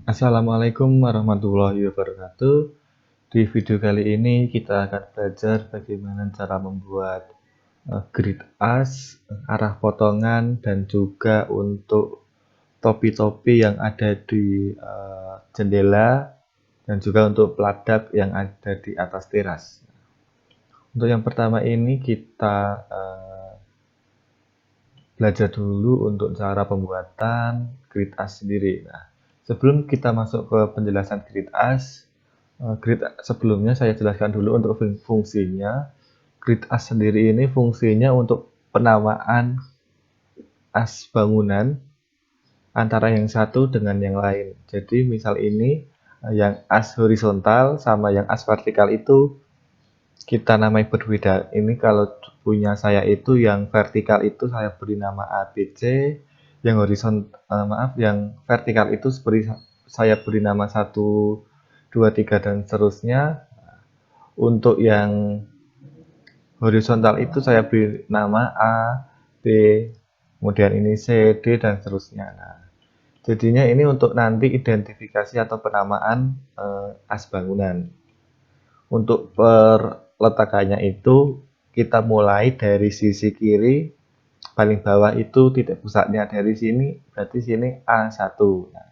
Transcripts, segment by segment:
Assalamualaikum warahmatullahi wabarakatuh. Di video kali ini kita akan belajar bagaimana cara membuat grid as, arah potongan, dan juga untuk topi-topi yang ada di jendela dan juga untuk peladap yang ada di atas teras. Untuk yang pertama ini kita belajar dulu untuk cara pembuatan grid as sendiri. Nah, sebelum kita masuk ke penjelasan grid as, grid sebelumnya saya jelaskan dulu untuk fungsinya. Grid as sendiri ini fungsinya untuk penamaan as bangunan antara yang satu dengan yang lain. Jadi misal ini yang as horizontal sama yang as vertikal itu kita namai berbeda. Ini kalau punya saya itu yang vertikal itu saya beri nama ABC, yang yang vertikal itu saya beri nama 1, 2, 3 dan seterusnya. Untuk yang horizontal itu saya beri nama A, B, kemudian ini C, D dan seterusnya. Nah, jadinya ini untuk nanti identifikasi atau penamaan as bangunan. Untuk perletakannya itu kita mulai dari sisi kiri paling bawah itu titik pusatnya dari sini, berarti sini A1. Nah,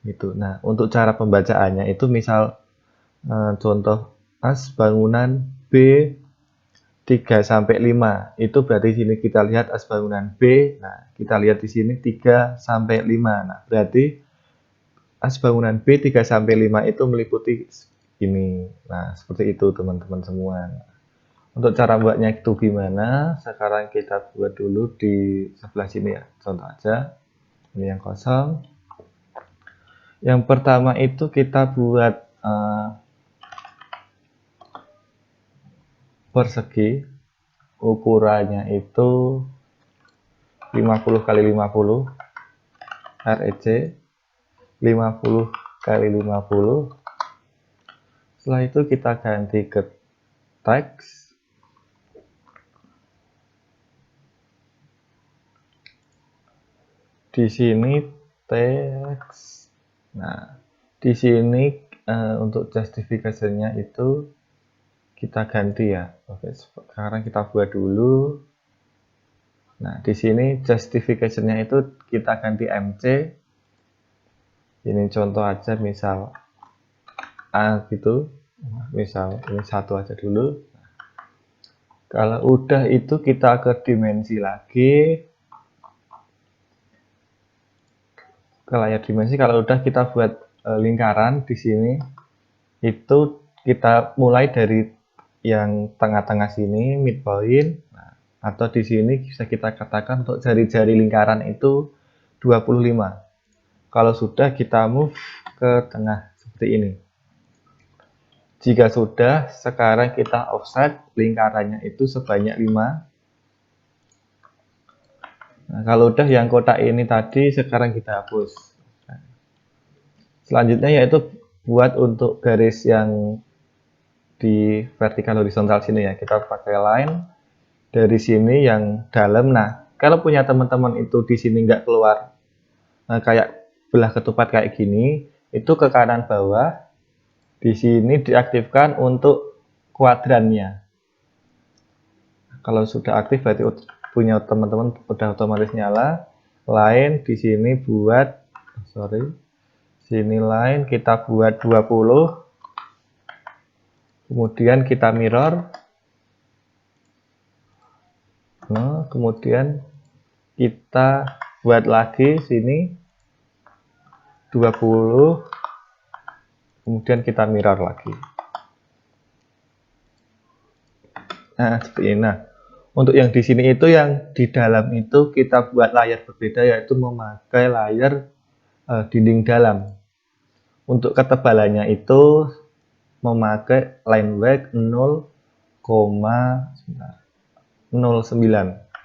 gitu. Nah, untuk cara pembacaannya itu misal contoh as bangunan B 3 sampai 5. Itu berarti sini kita lihat as bangunan B. Nah, kita lihat di sini 3 sampai 5. Nah, berarti as bangunan B 3 sampai 5 itu meliputi ini. Nah, seperti itu teman-teman semua. Untuk cara buatnya itu gimana? Sekarang kita buat dulu di sebelah sini ya. Contoh aja. Ini yang kosong. Yang pertama itu kita buat persegi. Ukurannya itu 50 kali 50 REC 50 kali 50. Setelah itu kita ganti ke teks. Di sini teks. Nah, di sini untuk justifikasinya itu kita ganti ya. Oke, sekarang kita buat dulu. Nah, di sini justification-nya itu kita ganti MC. Ini contoh aja misal A gitu. Misal ini satu aja dulu. Kalau udah itu kita ke dimensi lagi. Ke layar dimensi kalau udah kita buat lingkaran di sini. Itu kita mulai dari yang tengah-tengah sini midpoint. Nah, atau di sini bisa kita katakan untuk jari-jari lingkaran itu 25. Kalau sudah kita move ke tengah seperti ini. Jika sudah, sekarang kita offset lingkarannya itu sebanyak 5. Nah, kalau udah yang kotak ini tadi sekarang kita hapus. Selanjutnya yaitu buat untuk garis yang di vertikal horizontal sini ya. Kita pakai line dari sini yang dalam. Nah, kalau punya teman-teman itu di sini nggak keluar kayak belah ketupat kayak gini, itu ke kanan bawah. Di sini diaktifkan untuk kuadrannya. Kalau sudah aktif berarti punya teman-teman udah otomatis nyala. Line di sini buat sini line kita buat 20. Kemudian kita mirror. Nah, kemudian kita buat lagi sini 20. Kemudian kita mirror lagi. Nah, seperti ini. Nah, untuk yang di sini itu yang di dalam itu kita buat layar berbeda yaitu memakai layar dinding dalam. Untuk ketebalannya itu memakai line weight 0,09.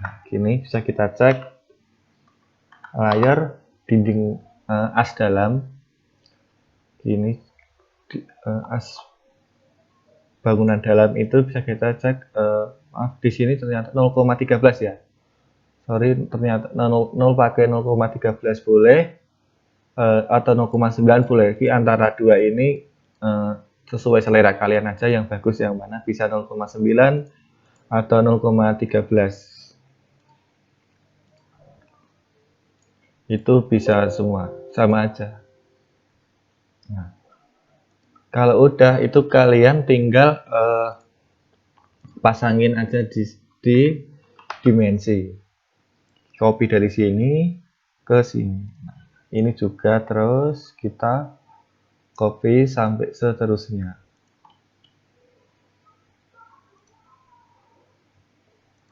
Nah, gini bisa kita cek layar dinding as dalam. Gini as bangunan dalam itu bisa kita cek maaf di sini ternyata 0,13 ya. Sorry ternyata 0 pakai 0,13 boleh. atau 0,9 boleh. Jadi antara dua ini sesuai selera kalian aja yang bagus yang mana, bisa 0,9 atau 0,13. Itu bisa semua, sama aja. Nah, kalau udah itu kalian tinggal pasangin aja di dimensi. Copy dari sini ke sini. Nah, ini juga terus kita copy sampai seterusnya.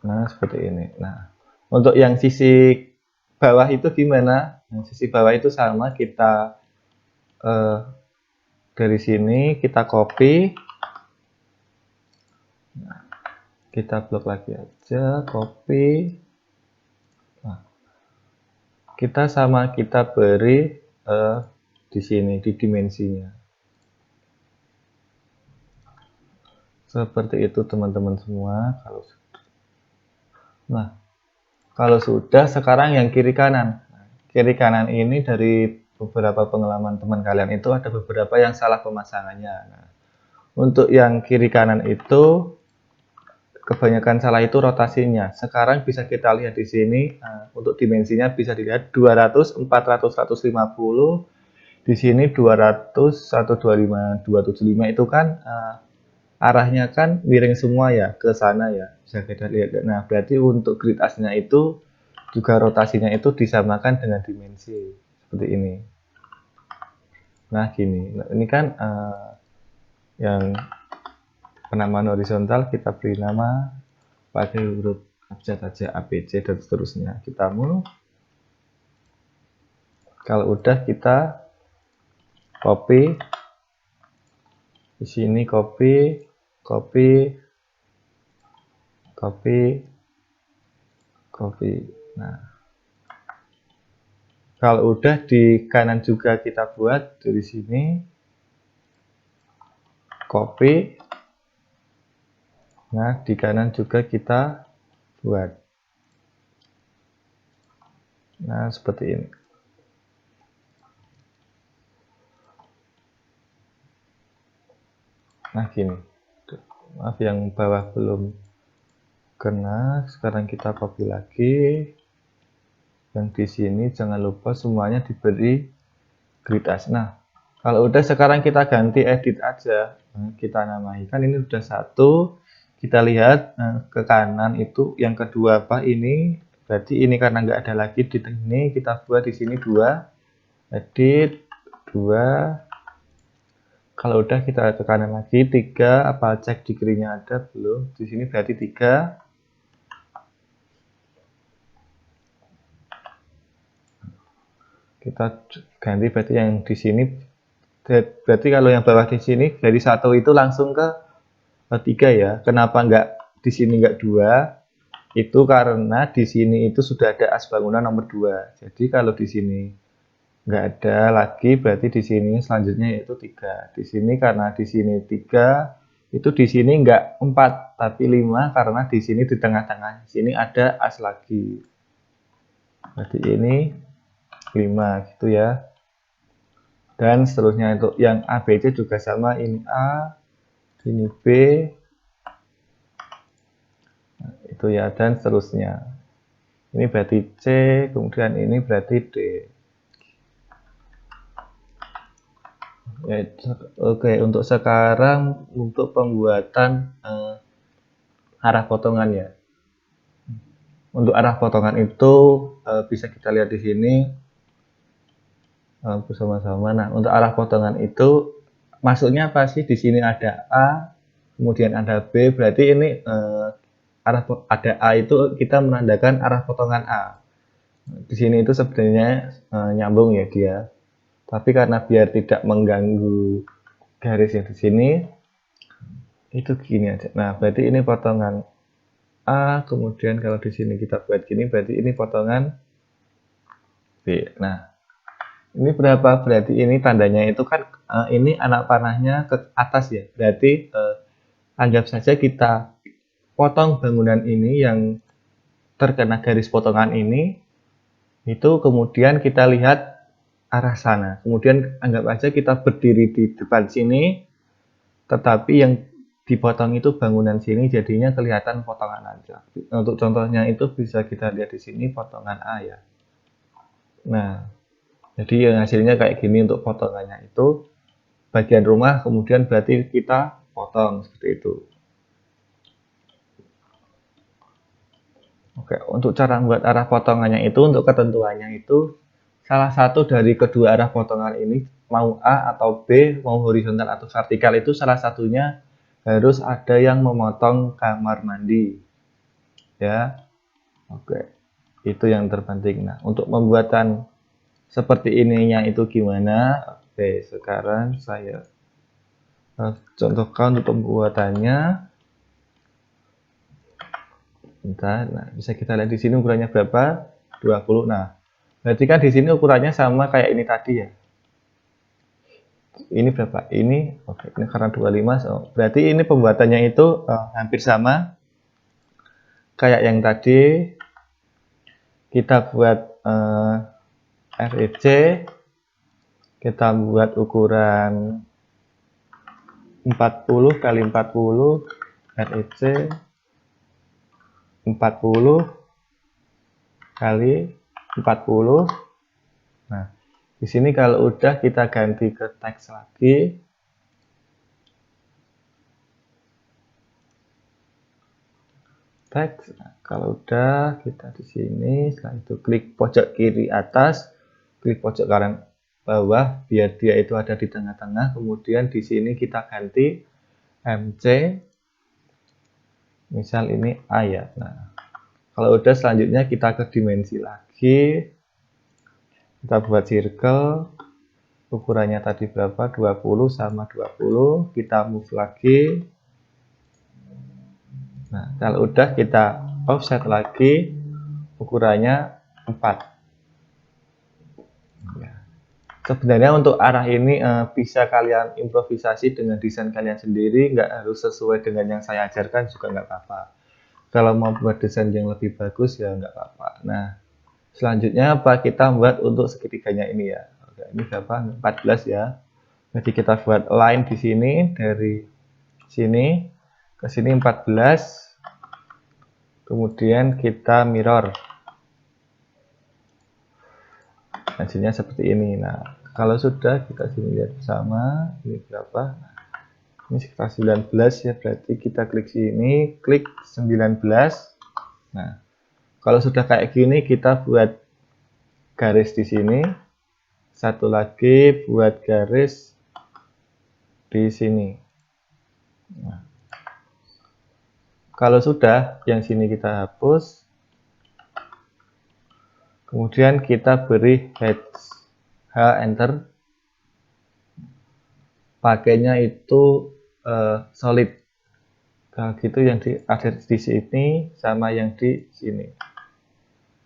Nah, seperti ini. Nah, untuk yang sisi bawah itu gimana? Yang sisi bawah itu sama, kita dari sini kita copy, kita blok lagi aja, copy. Nah, kita beri di sini di dimensinya. Seperti itu teman-teman semua. Nah, kalau sudah, sekarang yang kiri kanan. Kiri kanan ini dari beberapa pengalaman teman kalian itu ada beberapa yang salah pemasangannya. Nah, untuk yang kiri kanan itu kebanyakan salah itu rotasinya. Sekarang bisa kita lihat di sini untuk dimensinya bisa dilihat 200, 400, 150. Di sini 200, 125, 275 itu kan arahnya kan miring semua ya ke sana ya. Bisa kita lihat. Nah, berarti untuk grid asnya itu juga rotasinya itu disamakan dengan dimensi seperti ini. Nah, gini. Nah, ini kan yang penamaan horizontal kita beri nama pakai huruf abjad aja, ABC dan seterusnya. Kita move. Kalau udah kita copy di sini, copy, copy, copy, copy. Nah, kalau udah di kanan juga kita buat dari sini, copy. Nah, di kanan juga kita buat. Nah, seperti ini. Nah, gini. Maaf yang bawah belum kena. Sekarang kita copy lagi. Yang di sini jangan lupa semuanya diberi grid as. Nah, kalau udah sekarang kita ganti edit aja. Nah, kita namai. Kan ini udah satu. Kita lihat ke kanan itu yang kedua apa ini? Berarti ini karena nggak ada lagi di sini, kita buat di sini 2. Edit 2. Kalau udah kita ke kanan lagi 3, apa cek di kirinya ada belum? Di sini berarti 3. Kita ganti berarti yang di sini, berarti kalau yang bawah di sini dari 1 itu langsung ke 3 ya. Kenapa nggak di sini nggak 2? Itu karena di sini itu sudah ada as bangunan nomor 2. Jadi kalau di sini nggak ada lagi, berarti di sini selanjutnya yaitu 3. Di sini karena di sini 3, itu di sini nggak 4 tapi 5 karena di sini di tengah-tengah sini ada as lagi. Berarti ini 5 gitu ya. Dan seterusnya untuk yang ABC juga sama, ini A, ini B, nah, itu ya, dan seterusnya. Ini berarti C, kemudian ini berarti D. Ya, oke, untuk sekarang untuk pembuatan arah potongan ya. Untuk arah potongan itu bisa kita lihat di sini bersama-sama. Nah, untuk arah potongan itu maksudnya apa sih? Di sini ada A, kemudian ada B, berarti ini ada A itu kita menandakan arah potongan A. Di sini itu sebenarnya nyambung ya dia. Tapi karena biar tidak mengganggu garis yang di sini, itu gini aja. Nah, berarti ini potongan A, kemudian kalau di sini kita buat gini, berarti ini potongan B. Nah, ini berapa? Berarti ini tandanya itu kan ini anak panahnya ke atas ya. Berarti anggap saja kita potong bangunan ini yang terkena garis potongan ini, itu kemudian kita lihat arah sana. Kemudian anggap aja kita berdiri di depan sini, tetapi yang dipotong itu bangunan sini, jadinya kelihatan potongan aja. Untuk contohnya itu bisa kita lihat di sini potongan A ya. Nah, jadi yang hasilnya kayak gini untuk potongannya itu bagian rumah, kemudian berarti kita potong seperti itu. Oke, untuk cara membuat arah potongannya itu, untuk ketentuannya itu, salah satu dari kedua arah potongan ini, mau A atau B, mau horizontal atau vertikal, itu salah satunya harus ada yang memotong kamar mandi. Ya, oke, itu yang terpenting. Nah, untuk pembuatan seperti ininya itu gimana? Oke, sekarang saya contohkan untuk pembuatannya. Bentar, nah bisa kita lihat di sini ukurannya berapa? 20. Nah, berarti kan di sini ukurannya sama kayak ini tadi ya. Ini berapa? Ini oke, ini karena 25. So, berarti ini pembuatannya itu hampir sama kayak yang tadi. Kita buat REC, kita buat ukuran 40 kali 40 REC 40 kali 40. Nah, di sini kalau udah kita ganti ke teks lagi. Teks. Nah, kalau udah kita di sini, setelah itu klik pojok kiri atas, klik pojok kanan bawah biar dia itu ada di tengah-tengah. Kemudian di sini kita ganti MC. Misal ini A ya. Nah, kalau udah selanjutnya kita ke dimensi lagi. Kita buat circle. Ukurannya tadi berapa? 20 sama 20. Kita move lagi. Nah, kalau udah kita offset lagi. Ukurannya 4. Ya. Sebenarnya untuk arah ini bisa kalian improvisasi dengan desain kalian sendiri. Nggak harus sesuai dengan yang saya ajarkan juga nggak apa-apa. Kalau mau buat desain yang lebih bagus ya nggak apa-apa. Nah, selanjutnya apa? Kita buat untuk segitiganya ini ya. Oke, ini berapa? 14 ya. Jadi kita buat line di sini dari sini ke sini 14. Kemudian kita mirror. Hasilnya seperti ini. Nah, kalau sudah kita sini lihat bersama ini berapa? Nah, ini sekitar 19 ya, berarti kita klik sini, klik 19. Nah, kalau sudah kayak gini kita buat garis di sini. Satu lagi buat garis di sini. Nah, kalau sudah, yang sini kita hapus. Kemudian kita beri H, enter. Pakainya itu solid. Kalau gitu yang ada di sini sama yang di sini.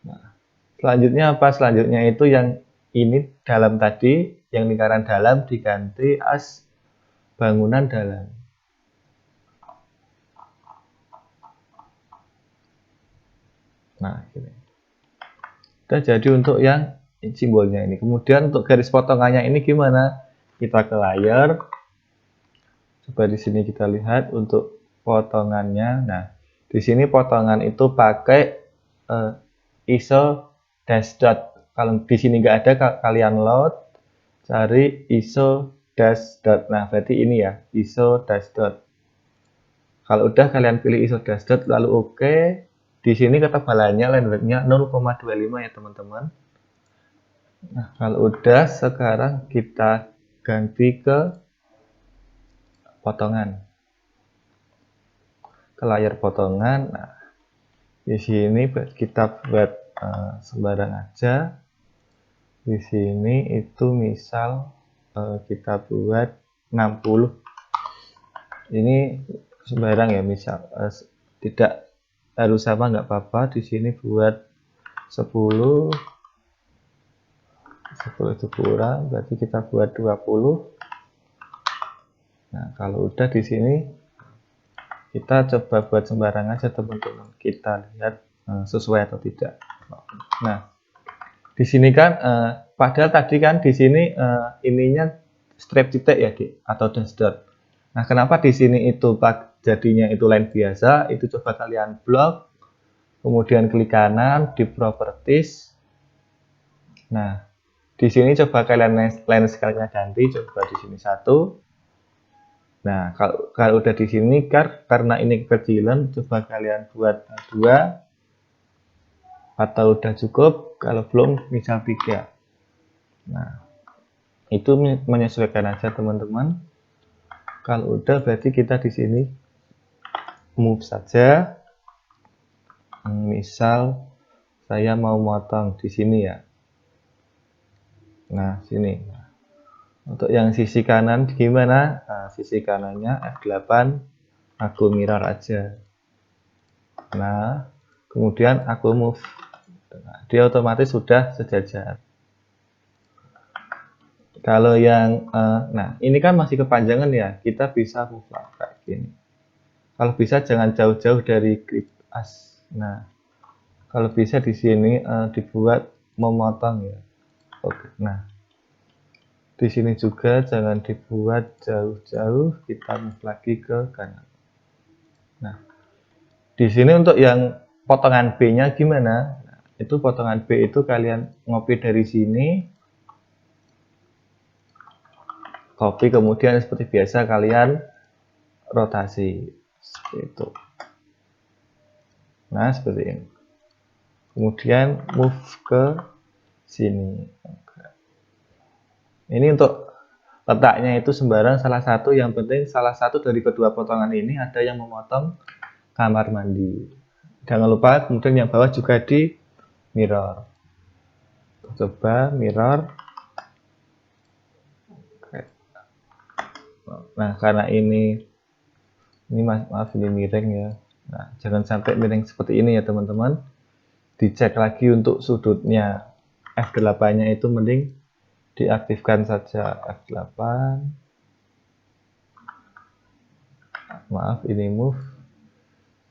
Nah, selanjutnya apa? Selanjutnya itu yang ini dalam tadi, yang lingkaran dalam diganti as bangunan dalam. Nah, ini. Udah jadi untuk yang simbolnya ini. Kemudian untuk garis potongannya ini gimana? Kita ke layar. Coba di sini kita lihat untuk potongannya. Nah, di sini potongan itu pakai ISO dash dot. Kalau di sini nggak ada, kalian load, cari ISO dash dot. Nah, berarti ini ya, ISO dash dot. Kalau udah kalian pilih ISO dash dot, lalu oke. Di sini ketebalannya landmarknya 0,25 ya teman-teman. Nah, kalau udah, sekarang kita ganti ke potongan. Ke layar potongan. Nah, di sini kita buat sembarang aja. Di sini itu misal kita buat 60. Ini sembarang ya, misal tidak harus sama nggak apa-apa. Di sini buat 10. 10 itu kurang, berarti kita buat 20. Nah, kalau udah di sini kita coba buat sembarang aja teman-teman. Kita lihat sesuai atau tidak. Nah, di sini kan Padahal tadi kan di sini ininya strip titik ya, atau dash dot. Nah, kenapa di sini itu jadinya itu line biasa? Itu coba kalian blok, kemudian klik kanan di properties. Nah, di sini coba kalian line scale-nya ganti, coba di sini 1. Nah, kalau udah di sini karena ini kekecilan, coba kalian buat 2 atau udah cukup, kalau belum misal 3. Nah, itu menyesuaikan aja teman-teman. Kalau udah berarti kita di sini move saja. Misal saya mau motong di sini ya. Nah, sini. Untuk yang sisi kanan gimana? Nah, sisi kanannya F8 aku mirror aja. Nah, kemudian aku move. Nah, dia otomatis sudah sejajar. Kalau yang nah ini kan masih kepanjangan ya, kita bisa move kayak gini. Kalau bisa jangan jauh-jauh dari grip as. Nah, kalau bisa di sini dibuat memotong ya. Oke. Nah, di sini juga jangan dibuat jauh-jauh, kita move lagi ke kanan. Nah, di sini untuk yang potongan B-nya gimana? Nah, itu potongan B itu kalian ngopi dari sini, copy, kemudian seperti biasa kalian rotasi seperti itu. Nah, seperti ini. Kemudian move ke sini. Ini untuk letaknya itu sembarang, salah satu yang penting salah satu dari kedua potongan ini ada yang memotong kamar mandi. Jangan lupa kemudian yang bawah juga di mirror. Coba mirror. Nah, karena ini maaf ini miring ya. Nah, jangan sampai miring seperti ini ya teman-teman. Dicek lagi untuk sudutnya. F8-nya itu mending diaktifkan saja. F8. Maaf ini move.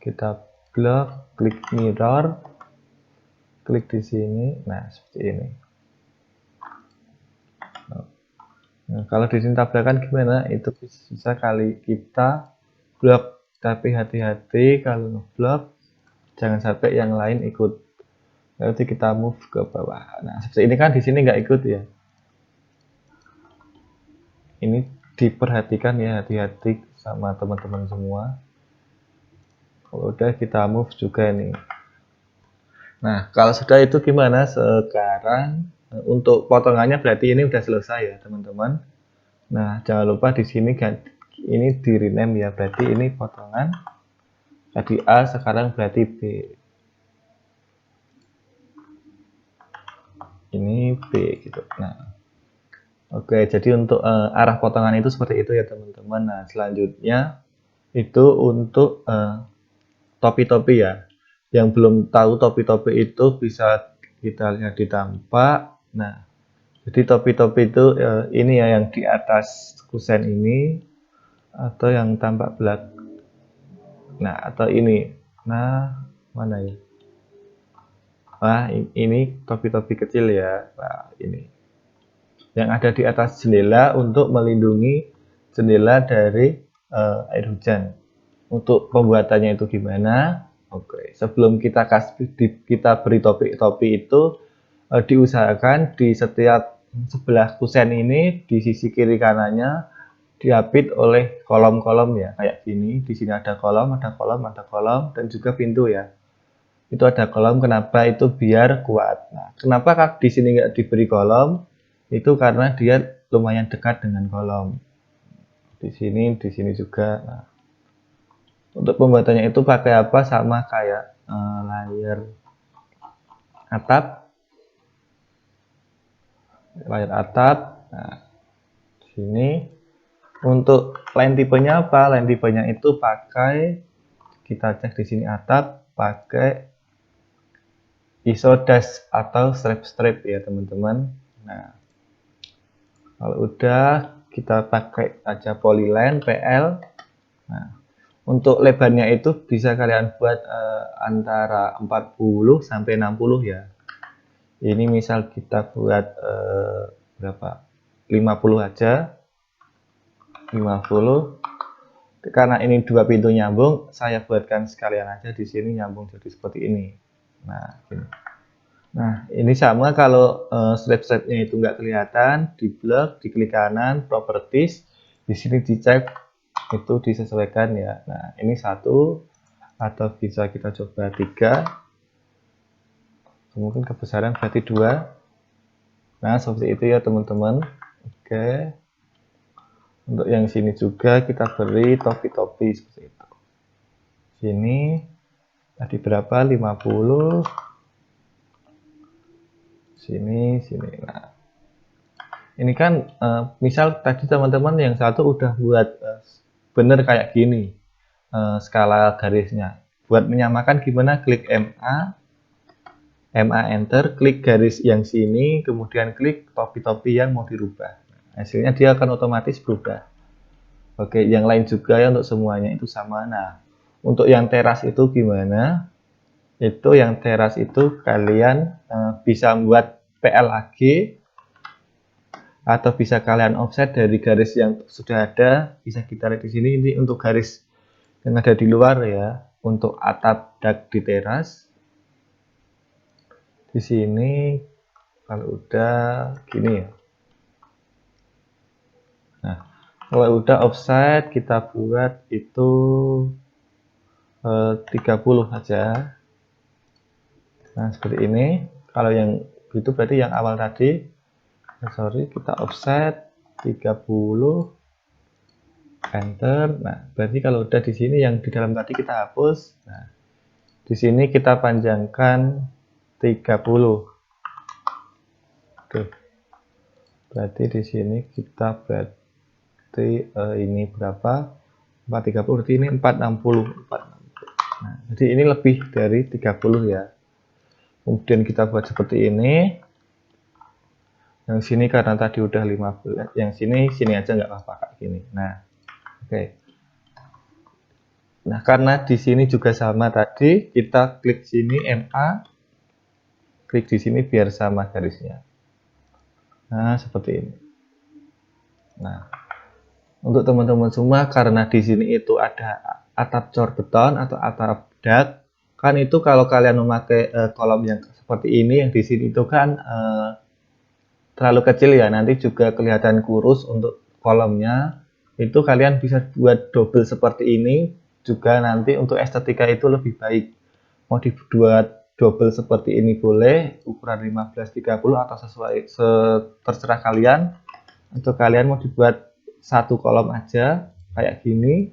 Kita blok, klik mirror. Klik di sini. Nah, seperti ini. Nah, kalau di sini tabrakan gimana? Itu bisa kali kita blok, tapi hati-hati kalau ngeblok jangan sampai yang lain ikut. Nanti kita move ke bawah. Nah, seperti ini kan di sini nggak ikut ya. Ini diperhatikan ya, hati-hati sama teman-teman semua. Kalau udah kita move juga nih. Nah, kalau sudah itu gimana? Sekarang untuk potongannya berarti ini udah selesai ya, teman-teman. Nah, jangan lupa di sini ini di rename ya, berarti ini potongan tadi A, sekarang berarti B. Ini B gitu. Nah, oke, jadi untuk arah potongan itu seperti itu ya, teman-teman. Nah, selanjutnya itu untuk topi-topi ya. Yang belum tahu topi-topi itu bisa kita lihat di tampak. Nah, jadi topi-topi itu ini ya yang di atas kusen ini atau yang tampak belakang. Nah, atau ini. Nah, mana ya? Nah, ini topi-topi kecil ya. Nah, ini. Yang ada di atas jendela untuk melindungi jendela dari air hujan. Untuk pembuatannya itu gimana? Oke, sebelum kita beri topi-topi itu diusahakan di setiap sebelah kusen ini di sisi kiri kanannya diapit oleh kolom-kolom ya, kayak gini. Di sini ada kolom, ada kolom, ada kolom, dan juga pintu ya. Itu ada kolom, kenapa? Itu biar kuat. Nah, kenapa di sini nggak diberi kolom? Itu karena dia lumayan dekat dengan kolom. Di sini juga. Nah, untuk pembuatannya itu pakai apa? Sama kayak layar atap. Layar atap. Nah, di sini untuk line tipenya apa? Line tipenya itu pakai, kita cek di sini atap, pakai ISO dash atau strip ya teman-teman. Nah, kalau udah kita pakai aja polyline PL. Nah, untuk lebarnya itu bisa kalian buat antara 40 sampai 60 ya. Ini misal kita buat berapa? 50 aja. 50. Karena ini dua pintu nyambung, saya buatkan sekalian aja di sini nyambung jadi seperti ini. Nah, gini. Nah, ini sama kalau strap-strapnya itu nggak kelihatan, di blok, diklik kanan, properties, di sini dicek itu disesuaikan ya. Nah, ini 1 atau bisa kita coba 3. Mungkin kebesaran berarti 2. Nah, seperti itu ya teman-teman. Oke. Untuk yang sini juga kita beri topi-topi seperti itu. Sini tadi berapa? 50. Sini. Nah, ini kan misal tadi teman-teman yang satu udah buat bener kayak gini skala garisnya. Buat menyamakan gimana? Klik MA enter, klik garis yang sini, kemudian klik topi-topi yang mau dirubah. Hasilnya dia akan otomatis berubah. Oke, yang lain juga ya untuk semuanya itu sama. Nah, untuk yang teras itu gimana? Itu yang teras itu kalian bisa buat PLAG atau bisa kalian offset dari garis yang sudah ada. Bisa kita lihat di sini, ini untuk garis yang ada di luar ya, untuk atap dak di teras. Di sini kalau udah gini ya. Nah, kalau udah offset kita buat itu 30 aja. Nah, seperti ini. Kalau yang itu berarti yang awal tadi. Sorry, kita offset 30, enter. Nah, berarti kalau udah di sini yang di dalam tadi kita hapus. Nah, di sini kita panjangkan 30. Oke. Berarti di sini kita berarti ini berapa? 430, berarti ini 460. Nah, jadi ini lebih dari 30 ya. Kemudian kita buat seperti ini. Yang sini karena tadi udah 15, yang sini aja nggak apa-apa kayak gini. Nah, oke. Nah, karena di sini juga sama tadi, kita klik sini MA, klik di sini biar sama garisnya. Nah, seperti ini. Nah, untuk teman-teman semua, karena di sini itu ada atap cor beton atau atap dak, kan itu kalau kalian memakai kolom yang seperti ini, yang di sini itu kan terlalu kecil ya, nanti juga kelihatan kurus untuk kolomnya. Itu kalian bisa buat double seperti ini, juga nanti untuk estetika itu lebih baik. Mau dibuat double seperti ini boleh, ukuran 15-30 atau sesuai terserah kalian. Atau kalian mau dibuat satu kolom aja kayak gini.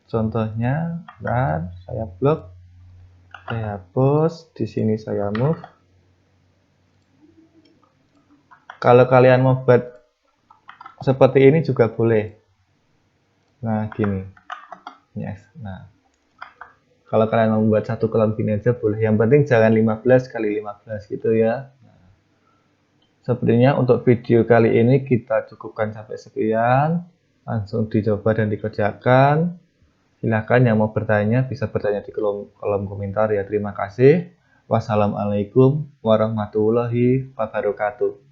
Contohnya, dan saya blok, saya hapus, di sini saya move. Kalau kalian mau buat seperti ini juga boleh. Nah, gini. Yes. Nah, kalau kalian mau membuat satu kolom gini aja boleh. Yang penting jangan 15 kali 15 gitu ya. Nah, sepertinya untuk video kali ini kita cukupkan sampai sekian. Langsung dicoba dan dikerjakan. Silahkan yang mau bertanya bisa bertanya di kolom komentar ya. Terima kasih. Wassalamualaikum warahmatullahi wabarakatuh.